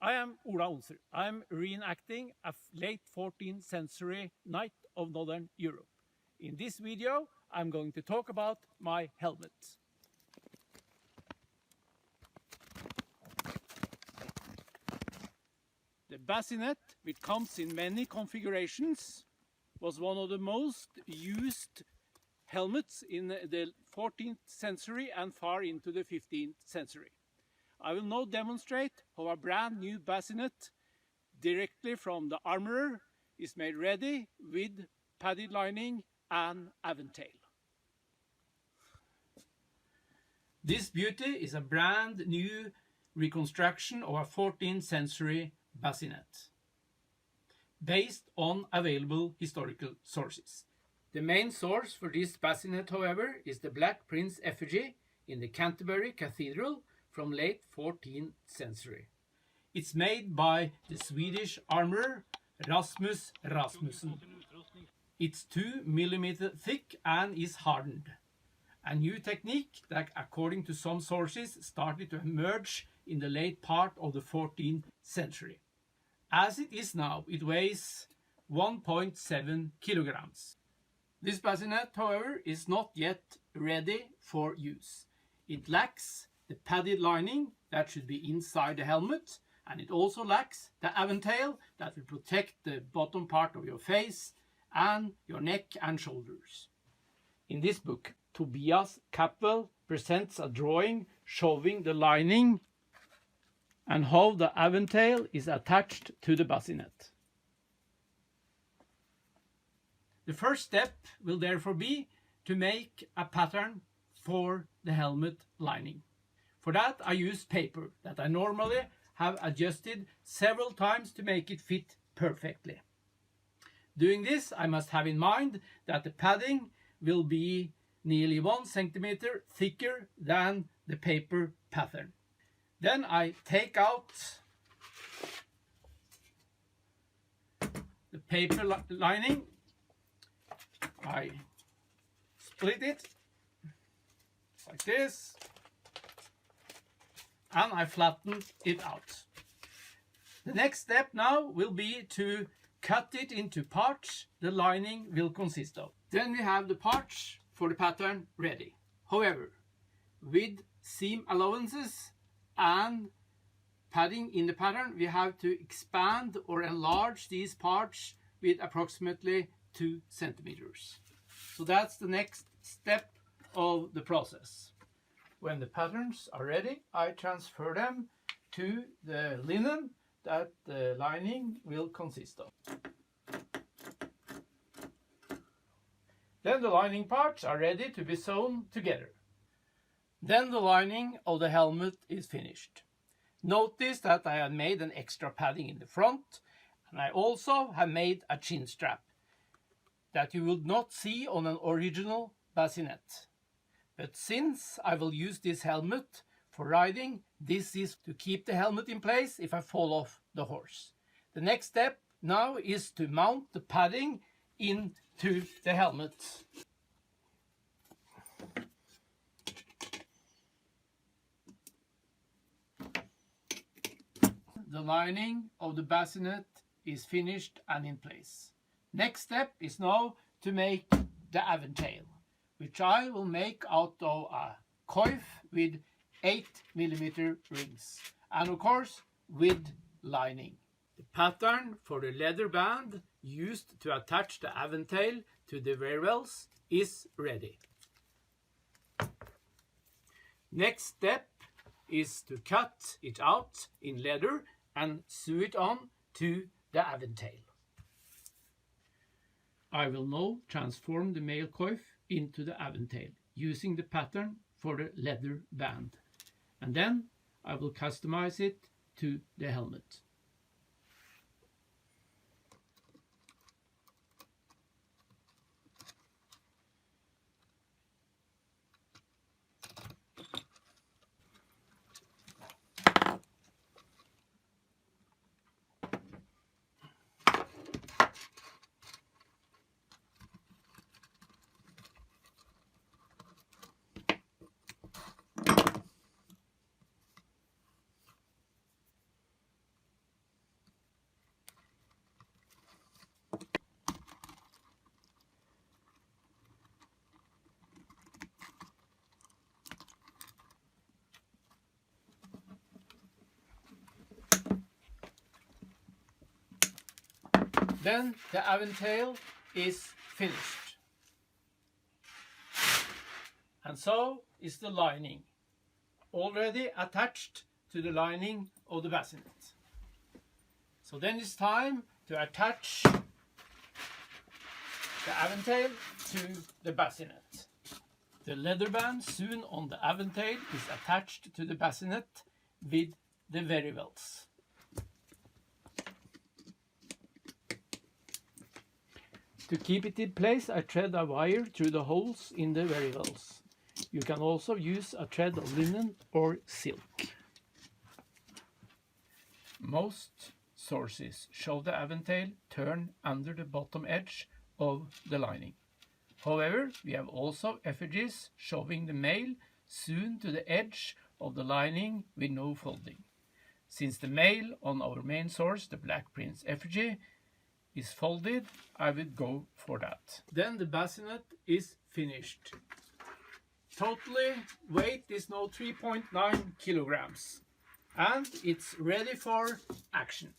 I am Ola Onsrud. I'm reenacting a late 14th century knight of Northern Europe. In this video, I'm going to talk about my helmet. The Basinet, which comes in many configurations, was one of the most used helmets in the 14th century and far into the 15th century. I will now demonstrate how a brand new bassinet directly from the armorer is made ready with padded lining and aventail. This beauty is a brand new reconstruction of a 14th century bassinet based on available historical sources. The main source for this bassinet, however, is the Black Prince effigy in the Canterbury Cathedral from late 14th century. It's made by the Swedish armorer Rasmus Rasmussen. It's 2 millimeter thick and is hardened. A new technique that, according to some sources, started to emerge in the late part of the 14th century. As it is now, it weighs 1.7 kilograms. This bassinet, however, is not yet ready for use. It lacks the padded lining that should be inside the helmet, and it also lacks the aventail that will protect the bottom part of your face and your neck and shoulders. In this book, Tobias Capwell presents a drawing showing the lining and how the aventail is attached to the bassinet. The first step will therefore be to make a pattern for the helmet lining. For that, I use paper that I normally have adjusted several times to make it fit perfectly. Doing this, I must have in mind that the padding will be nearly 1 centimeter thicker than the paper pattern. Then I take out the paper lining, I split it like this, and I flatten it out. The next step now will be to cut it into parts the lining will consist of. Then we have the parts for the pattern ready. However, with seam allowances and padding in the pattern, we have to expand or enlarge these parts with approximately 2 centimeters. So that's the next step of the process. When the patterns are ready, I transfer them to the linen that the lining will consist of. Then the lining parts are ready to be sewn together. Then the lining of the helmet is finished. Notice that I have made an extra padding in the front, and I also have made a chin strap that you would not see on an original bassinet. But since I will use this helmet for riding, this is to keep the helmet in place if I fall off the horse. The next step now is to mount the padding into the helmet. The lining of the bassinet is finished and in place. Next step is now to make the aventail, which I will make out of a coif with 8 millimeter rings, and of course with lining. The pattern for the leather band used to attach the aventail to the wearwells is ready. Next step is to cut it out in leather and sew it on to the aventail. I will now transform the male coif into the aventail using the pattern for the leather band, and then I will customize it to the helmet. Then the aventail is finished. And so is the lining, already attached to the lining of the bassinet. So then it's time to attach the aventail to the bassinet. The leather band sewn on the aventail is attached to the bassinet with the verivels. To keep it in place, I thread a wire through the holes in the verivels. You can also use a thread of linen or silk. Most sources show the aventail turned under the bottom edge of the lining. However, we have also effigies showing the male sewn to the edge of the lining with no folding. Since the male on our main source, the Black Prince effigy, is folded, I would go for that. Then the bassinet is finished. Totally weight is now 3.9 kilograms and it's ready for action.